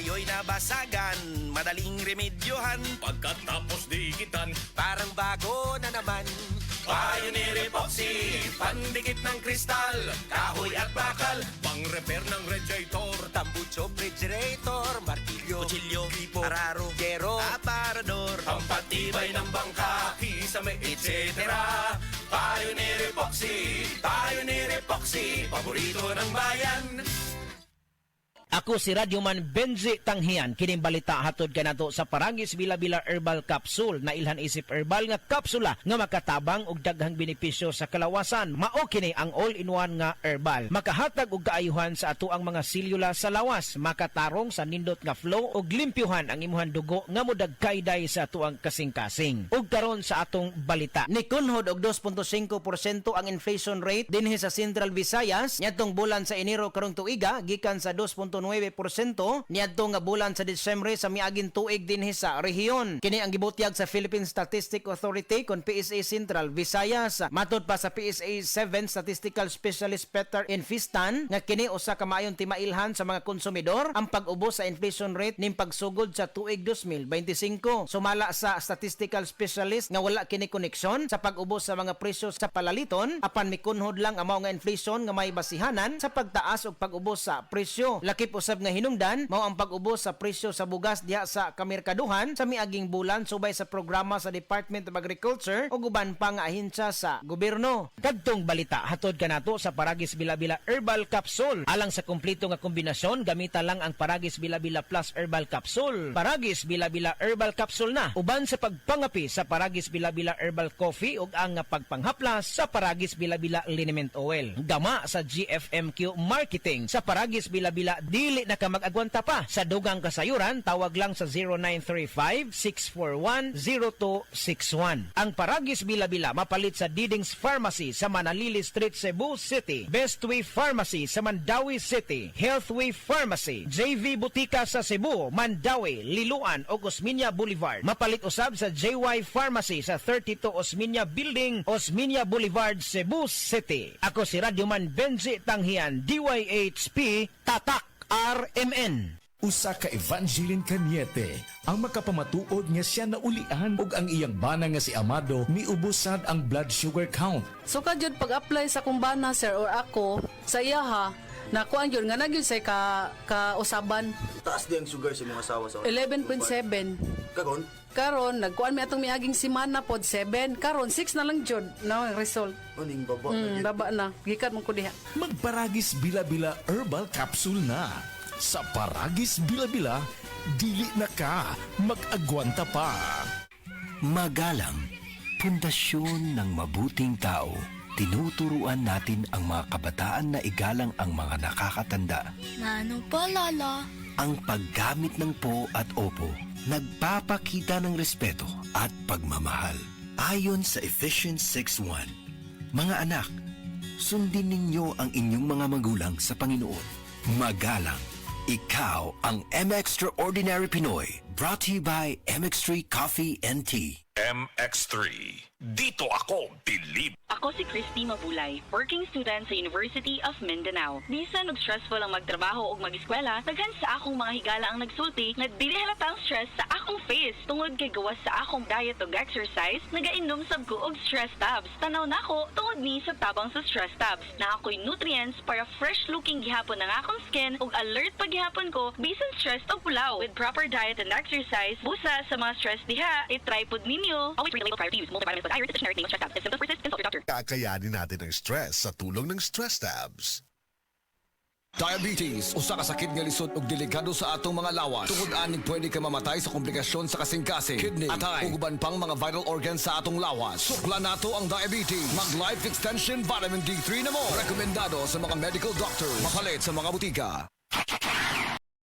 Tayo'y nabasagan, madaling remedyohan. Pagkatapos dikitan, Parang bago na naman. Pioneer Epoxy, pandikit ng kristal, kahoy at bakal. pang-repair ng radiator, Tambucho, refrigerator, martilyo, Kutsilyo, gripo, araro, gero, aparador, pampatibay ng bangka, kisame, etc. Pioneer Epoxy, Pioneer Epoxy, paborito ng bayan. Ako si Radyoman Benji Tanghian, kining balita hatod kanato sa Paragis Bila-Bila Herbal Capsule na ilhan isip herbal nga kapsula nga makatabang og daghang benepisyo sa kalawasan. Mao kini ang all-in-one nga herbal. Makahatag og kaayuhan sa ato ang mga selula sa lawas, makatarong sa nindot nga flow og limpyuhan ang imuhang dugo nga modagkayday sa ato ang kasing-kasing. Ug karon sa atong balita, nikunhod og 2.5% ang inflation rate dinhi sa Central Visayas niadtong bulan sa Enero karong tuiga gikan sa 2.9% niadto nga bulan sa Disyembre sa miaging tuig dinhi sa rehiyon. Kini ang gibutyag sa Philippine Statistic Authority kon PSA Central Visayas. Matod pa sa PSA 7 Statistical Specialist Peter Infistan nga kini usa ka maayong timailhan sa mga konsumidor ang pag-ubos sa inflation rate ning pagsugod sa tuig 2025. Sumala sa statistical specialist nga wala kini koneksyon sa pag-ubos sa mga presyo sa palaliton apan mikunhod lang ang mao nga inflation nga may basihanan sa pagtaas og pag-ubos sa presyo. Lakip usab nga hinungdan mao ang pag-ubos sa presyo sa bugas diha sa kamerkaduhan sa miaging bulan subay sa programa sa Department of Agriculture ug uban pa nga ahensya sa gobyerno. Kadtong balita hatod kanato sa Paragis Bila-Bila Herbal Capsule. Alang sa kumpleto nga kombinasyon gamita lang ang Paragis Bila-Bila Plus Herbal Capsule. Paragis Bila-Bila Herbal Capsule na uban sa pagpangapi sa Paragis Bila-Bila Herbal Coffee ug ang pagpanghaplas sa Paragis Bila-Bila Liniment Oil. Gama sa GFMQ Marketing sa Paragis Bila-Bila dili na ka mag-agwanta pa. Sa dugang kasayuran, tawag lang sa 0935-641-0261. Ang Paragis Bila-Bila mapalit sa Didings Pharmacy sa Manalili Street, Cebu City. Bestway Pharmacy sa Mandawi City. Healthway Pharmacy, JV Butika sa Cebu, Mandawi, Liluan o Osmeña Boulevard. Mapalit usab sa JY Pharmacy sa 32 Osmeña Building, Osmeña Boulevard, Cebu City. Ako si Radyoman Benji Tanghian, DYHP, Tatak RMN. Usa ka Evangeline Cañete ang makapamatuod nga siya naulian ug ang iyang bana nga si Amado miubusad ang blood sugar count. So kadyod pag-apply sa kumbana sir or ako sa iya ha, nakuan yun nga nagyod say ka-usaban. Taas din ang sugar sa mga asawa sa 11.7. Karon, Karon nagkuan mi atong miaging simana pod 7. Karon 6 na lang jud na ang result. uning baba. Baba na. Gikan mo ko diha. Magparagis Bila-Bila Herbal Capsule na. Sa Paragis Bila-Bila, dili na ka mag-agwanta pa. Magalang, pundasyon ng mabuting tao. Tinuturuan natin ang mga kabataan na igalang ang mga nakakatanda. Nano pa, Lala? Ang paggamit ng po at opo, nagpapakita ng respeto at pagmamahal. Ayon sa Ephesians 6:1, mga anak, sundin ninyo ang inyong mga magulang sa Panginoon. Magalang, ikaw ang M-Extraordinary Pinoy, brought to you by MX3 Coffee and Tea. MX3. Dito ako, believe. Ako si Christy Mabulay, working student sa University of Mindanao. Bisan og stressful ang magtrabaho o mag-eskwela, daghan sa akong mga higala ang nagsulti, nagdili halata ang stress sa akong face. Tungod kay gawas sa akong diet o exercise, nagainom sab ko og stress tabs. Tanaw nako tungod ni sa tabang sa stress tabs. Na ako'y nutrients para fresh looking gihapon ang akong skin ug alert pa gihapon ko bisan stress o pulaw. With proper diet and exercise, busa sa mga stress diha, i-try pod ninyo. Always read the label prior to use. Multivitamins with iron, the generic name of stress tabs. If symptoms persist, consult your doctor. Kakayanin natin ang stress sa tulong ng Stress Tabs. Diabetes, usa ka sakit nga lisod ug delikado sa atong mga lawas. Tungod aning pwede ka mamatay sa komplikasyon sa kasing-kasing, kidney, atay, ug uban pang mga vital organs sa atong lawas. Sukla nato ang diabetes. Mag Life Extension Vitamin D3 na mo. Rekomendado sa mga medical doctors. Mapalit sa mga butika.